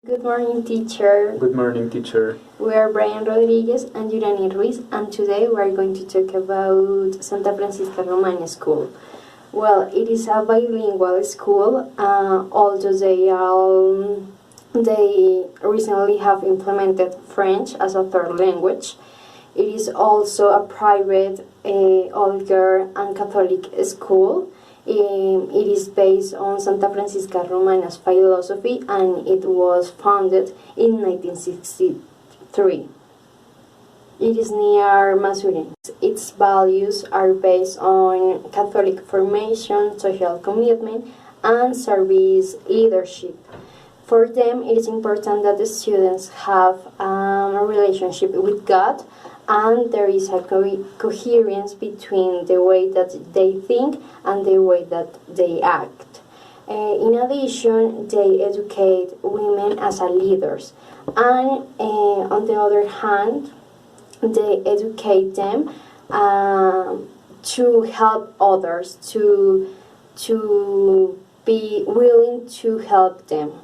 Good morning, teacher. Good morning, teacher. We are Brian Rodriguez and Yurani Ruiz, and today we are going to talk about Santa Francisca Romana School. Well, it is a bilingual school, although they recently have implemented French as a third language. It is also a private, all-girl and Catholic school. It is based on Santa Francisca Romana's philosophy, and it was founded in 1963. It is near Masuren. Its values are based on Catholic formation, social commitment, and service leadership. For them, it is important that the students have a relationship with God, and there is a coherence between the way that they think and the way that they act. In addition, they educate women as leaders, and on the other hand, they educate them to help others, to be willing to help them.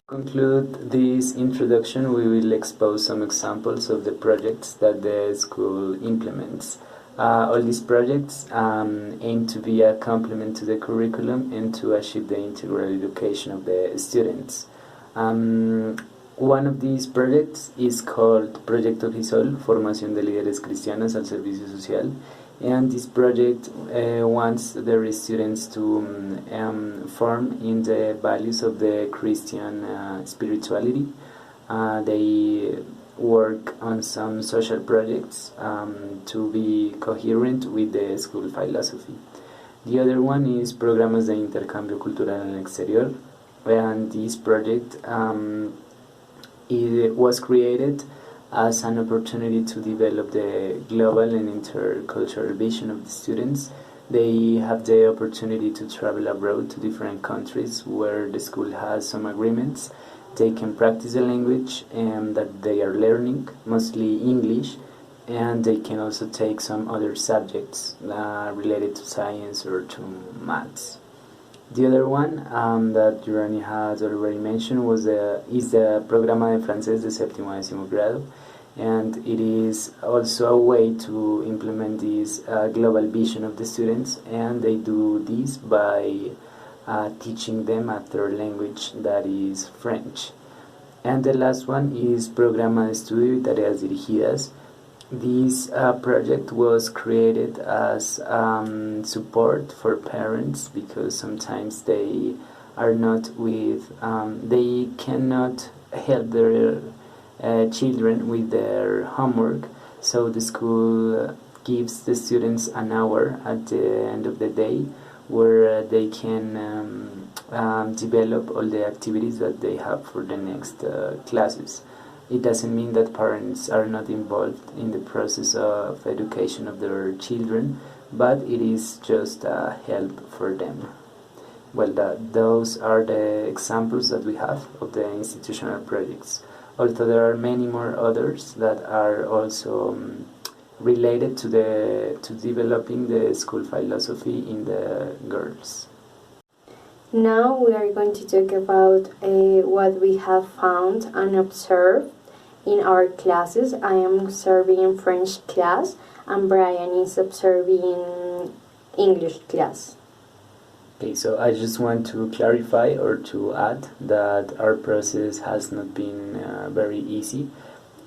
To conclude this introduction, we will expose some examples of the projects that the school implements. All these projects aim to be a complement to the curriculum and to achieve the integral education of the students. One of these projects is called Proyecto Gisol, Formación de Líderes Cristianos al Servicio Social, and this project wants the students to form in the values of the Christian spirituality. They work on some social projects to be coherent with the school philosophy. The other one is Programas de Intercambio Cultural en el Exterior, and this project it was created as an opportunity to develop the global and intercultural vision of the students. They have the opportunity to travel abroad to different countries where the school has some agreements. They can practice the language that they are learning, mostly English, and they can also take some other subjects related to science or to maths. The other one that Yurani has already mentioned is the Programa de Francés de Séptimo a Décimo Grado, and it is also a way to implement this global vision of the students, and they do this by teaching them a third language that is French. And the last one is Programa de Estudio y Tareas Dirigidas. This project was created as support for parents because sometimes they are not with, they cannot help their children with their homework, so the school gives the students an hour at the end of the day where they can develop all the activities that they have for the next classes. It doesn't mean that parents are not involved in the process of education of their children, but it is just a help for them. Well, those are the examples that we have of the institutional projects. Although there are many more others that are also related to developing the school philosophy in the girls. Now we are going to talk about what we have found and observed in our classes. I am observing French class and Brian is observing English class. Okay, so I just want to clarify or to add that our process has not been very easy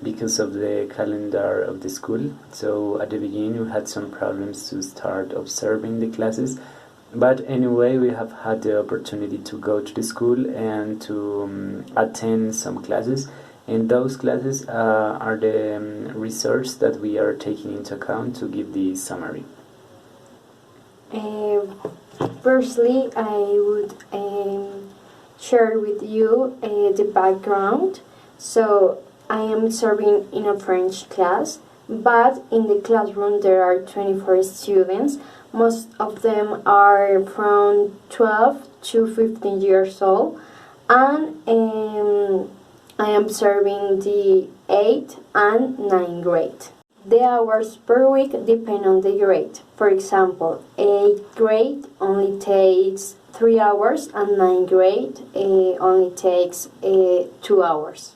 because of the calendar of the school. So at the beginning we had some problems to start observing the classes, but anyway we have had the opportunity to go to the school and to attend some classes, and those classes are the research that we are taking into account to give the summary. Firstly, I would share with you the background. So I am serving in a French class, but in the classroom there are 24 students. Most of them are from 12 to 15 years old, and I am serving the 8th and 9th grade. The hours per week depend on the grade. For example, 8th grade only takes 3 hours, and ninth grade only takes 2 hours.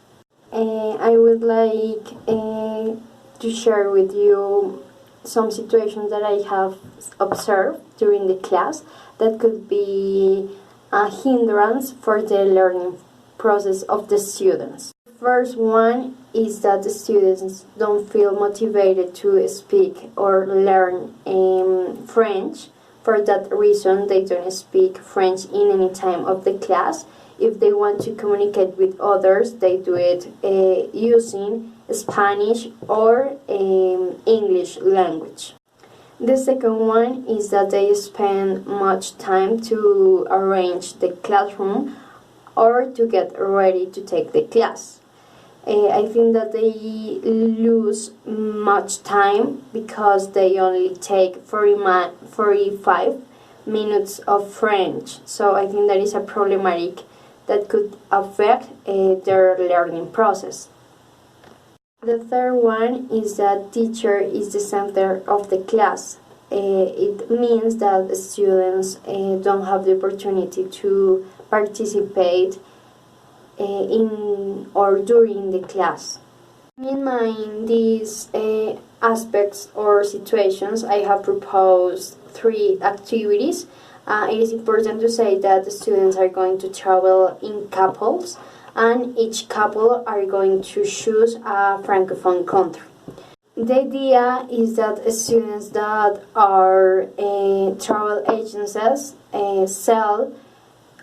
I would like to share with you some situations that I have observed during the class that could be a hindrance for the learning process of the students. First one is that the students don't feel motivated to speak or learn French. For that reason, they don't speak French in any time of the class. If they want to communicate with others, they do it using Spanish or English language. The second one is that they spend much time to arrange the classroom or to get ready to take the class. I think that they lose much time because they only take 45 minutes of French. So I think that is a problematic that could affect their learning process. The third one is that teacher is the center of the class. It means that the students don't have the opportunity to participate in or during the class. In mind these aspects or situations, I have proposed 3 activities. It is important to say that the students are going to travel in couples, and each couple are going to choose a francophone country. The idea is that students that are travel agencies sell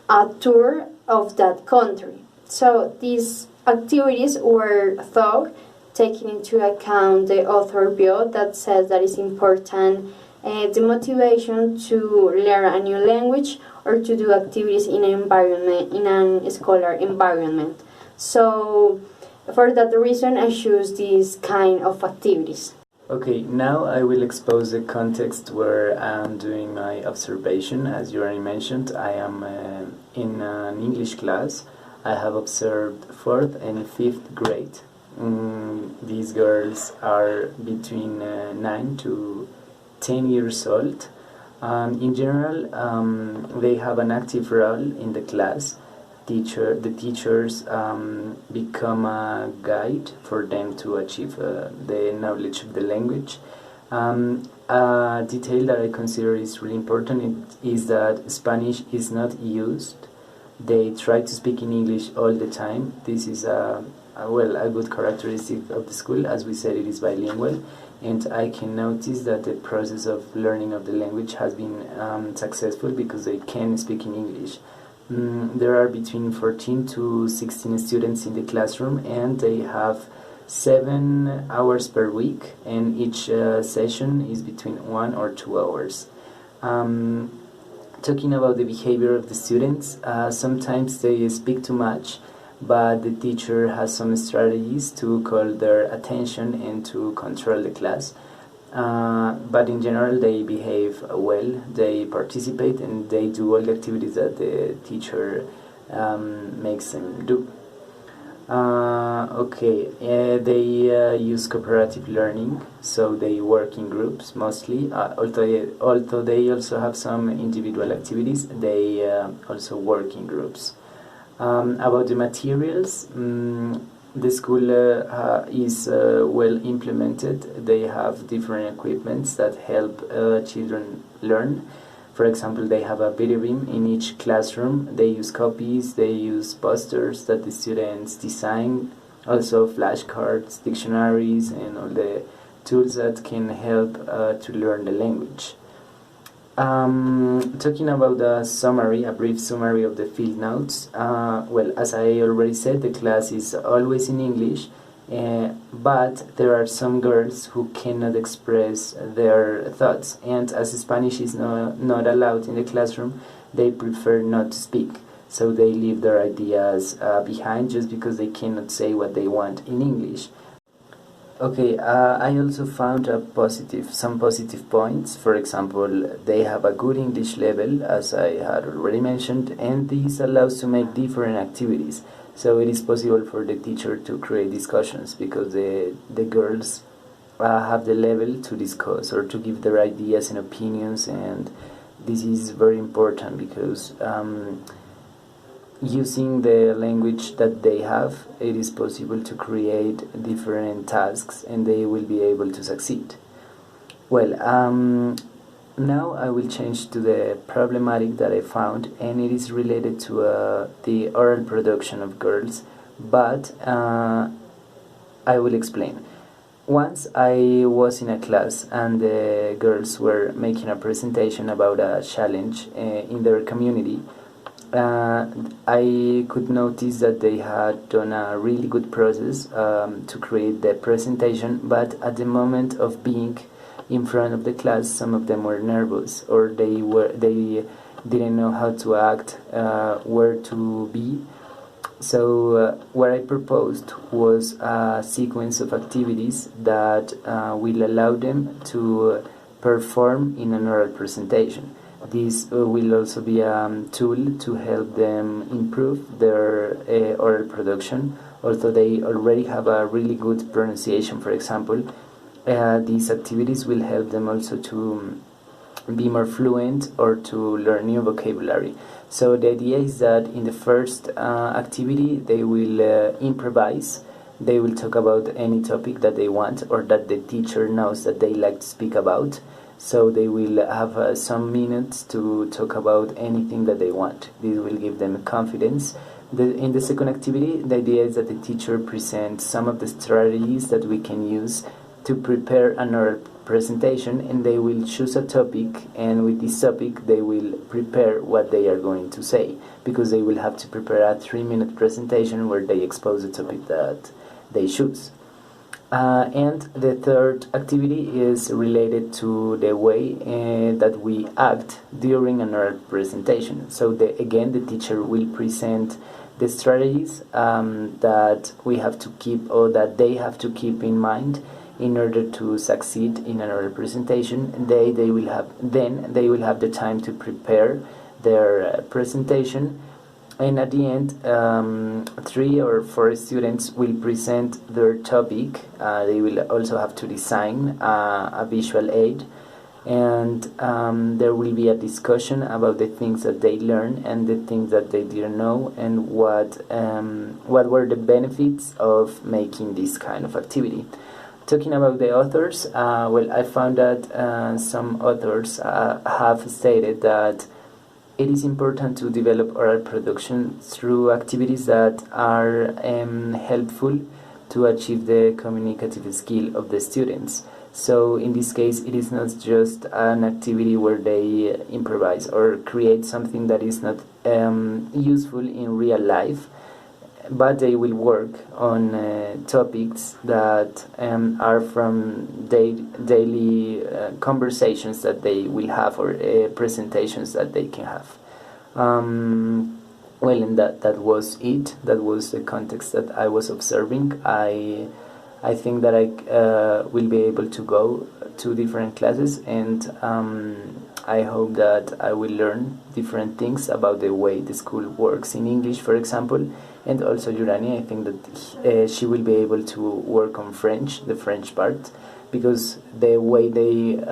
a tour of that country. So these activities were thought taking into account the author bio that says that it's important the motivation to learn a new language or to do activities in an environment, in a scholar environment. So for that reason, I choose these kind of activities. Okay, now I will expose the context where I'm doing my observation. As you already mentioned, I am in an English class. I have observed 4th and 5th grade. These girls are between 9 to 10 years old. In general, they have an active role in the class. The teachers become a guide for them to achieve the knowledge of the language. A detail that I consider is really important is that Spanish is not used. They try to speak in English all the time. This is a good characteristic of the school. As we said, it is bilingual, and I can notice that the process of learning of the language has been successful because they can speak in English. There are between 14 to 16 students in the classroom, and they have 7 hours per week, and each session is between 1 or 2 hours. Talking about the behavior of the students, sometimes they speak too much, but the teacher has some strategies to call their attention and to control the class. But in general, they behave well, they participate, and they do all the activities that the teacher makes them do. They use cooperative learning, so they work in groups mostly. Although they also have some individual activities, they also work in groups. About the materials, the school is well implemented. They have different equipments that help children learn. For example, they have a video beam in each classroom. They use copies, they use posters that the students design, also flashcards, dictionaries, and all the tools that can help to learn the language. Talking about a brief summary of the field notes. As I already said, the class is always in English, but there are some girls who cannot express their thoughts, and as Spanish is not allowed in the classroom, they prefer not to speak. So they leave their ideas behind just because they cannot say what they want in English. Okay, I also found some positive points. For example, they have a good English level, as I had already mentioned, and this allows to make different activities. So it is possible for the teacher to create discussions because the girls have the level to discuss or to give their ideas and opinions, and This is very important because using the language that they have, it is possible to create different tasks and they will be able to succeed. Well, now I will change to the problematic that I found, and it is related to the oral production of girls, but I will explain. Once I was in a class and the girls were making a presentation about a challenge in their community. I could notice that they had done a really good process to create the presentation, but at the moment of being in front of the class, some of them were nervous, or they didn't know how to act, where to be. So what I proposed was a sequence of activities that will allow them to perform in an oral presentation. This will also be a tool to help them improve their oral production. Although they already have a really good pronunciation, for example, these activities will help them also to be more fluent or to learn new vocabulary. So the idea is that in the first activity they will improvise. They will talk about any topic that they want or that the teacher knows that they like to speak about. So they will have some minutes to talk about anything that they want. This will give them confidence. In the second activity, the idea is that the teacher presents some of the strategies that we can use to prepare an oral presentation, and they will choose a topic, and with this topic they will prepare what they are going to say, because they will have to prepare a 3-minute presentation where they expose the topic that they choose. And the third activity is related to the way that we act during an oral presentation. So again, the teacher will present the strategies that we have to keep, or that they have to keep in mind in order to succeed in an oral presentation. And they will have the time to prepare their presentation. And at the end, 3 or 4 students will present their topic. They will also have to design a visual aid, and there will be a discussion about the things that they learned and the things that they didn't know, and what were the benefits of making this kind of activity. Talking about the authors, well, I found that some authors have stated that it is important to develop oral production through activities that are helpful to achieve the communicative skill of the students. So in this case, it is not just an activity where they improvise or create something that is not useful in real life, but they will work on topics that are from daily conversations that they will have, or presentations that they can have. Well, and that was it. That was the context that I was observing. I think that I will be able to go to different classes, and I hope that I will learn different things about the way the school works in English, for example. And also Yurani, I think that she will be able to work on French, the French part, because the way they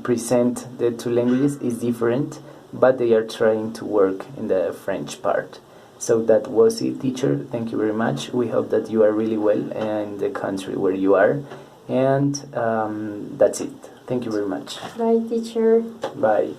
present the 2 languages is different, but they are trying to work in the French part. So that was it, teacher. Thank you very much. We hope that you are really well in the country where you are. And that's it. Thank you very much. Bye, teacher. Bye.